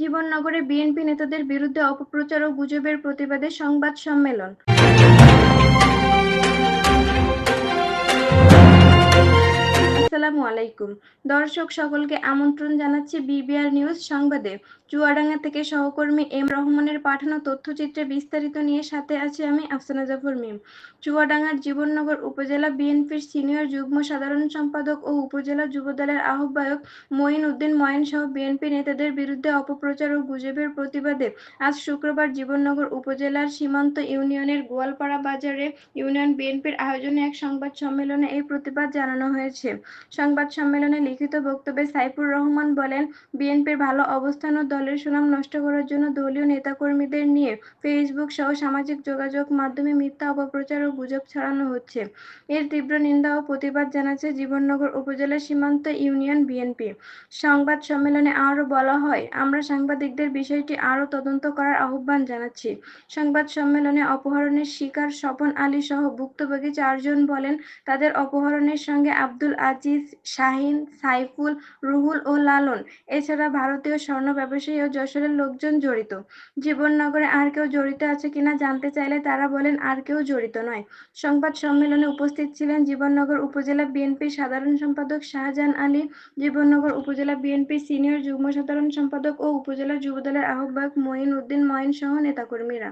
জীবননগরে BNP নেতাদের বিরুদ্ধে অপপ্রচার ও গুজবের প্রতিবাদে সংবাদ সম্মেলন। আসসালামু আলাইকুম দর্শক, সকলকে আমন্ত্রণ জানাচ্ছি বিবিআর নিউজ সংবাদে। চুয়াডাঙ্গা থেকে সহকর্মী এম রহমানের পাঠানো তথ্যচিত্রে বিস্তারিত নিয়ে সাথে আছি আমি আফসানা জাফর মিম। চুয়াডাঙ্গার জীবননগর উপজেলা বিএনপির সিনিয়র যুগ্ম সাধারণ সম্পাদক ও উপজেলা যুবদলের আহ্বায়ক মঈন উদ্দিন মঈন সহ বিএনপি নেতাদের বিরুদ্ধে অপপ্রচার ও গুজবের প্রতিবাদে আজ শুক্রবার জীবননগর উপজেলার সীমান্ত ইউনিয়নের গোয়ালপাড়া বাজারে ইউনিয়ন বিএনপির আয়োজনে এক সংবাদ সম্মেলনে এই প্রতিবাদ জানানো হয়েছে। সংবাদ সম্মেলনে লিখিত বক্তব্যে সাইফুর রহমান বলেন, বিএনপির ভালো অবস্থান ও দলের সুনাম নষ্ট করার জন্য দলীয় নেতাকর্মীদের নিয়ে ফেসবুক সহ সামাজিক যোগাযোগ মাধ্যমে মিথ্যা অপপ্রচার ও গুজব ছড়ানো হচ্ছে। এর তীব্র নিন্দা ও প্রতিবাদ জানাচ্ছে জীবননগর উপজেলা সীমান্ত ইউনিয়ন বিএনপি। সংবাদ সম্মেলনে আরও বলা হয়, আমরা সাংবাদিকদের বিষয়টি আরও তদন্ত করার আহ্বান জানাচ্ছি। সংবাদ সম্মেলনে অপহরণের শিকার স্বপন আলী সহ ভুক্তভোগী 4 জন বলেন, তাদের অপহরণের সঙ্গে আব্দুল আজিজ, শাহিন, সাইফুল, রুহুল ও লালন এছাড়া ভারতীয় স্বর্ণ ব্যবসায়ী ও যশোরের লোকজন জড়িত। জীবননগরে আর কেউ জড়িত আছে কিনা জানতে চাইলে তারা বলেন, আর কেউ জড়িত নয়। সংবাদ সম্মেলনে উপস্থিত ছিলেন জীবননগর উপজেলা বিএনপির সাধারণ সম্পাদক শাহজাহান আলী, জীবননগর উপজেলা বিএনপির সিনিয়র যুগ্ম সাধারণ সম্পাদক ও উপজেলা যুবদলের আহ্বায়ক মঈন উদ্দিন মঈন সহ নেতাকর্মীরা।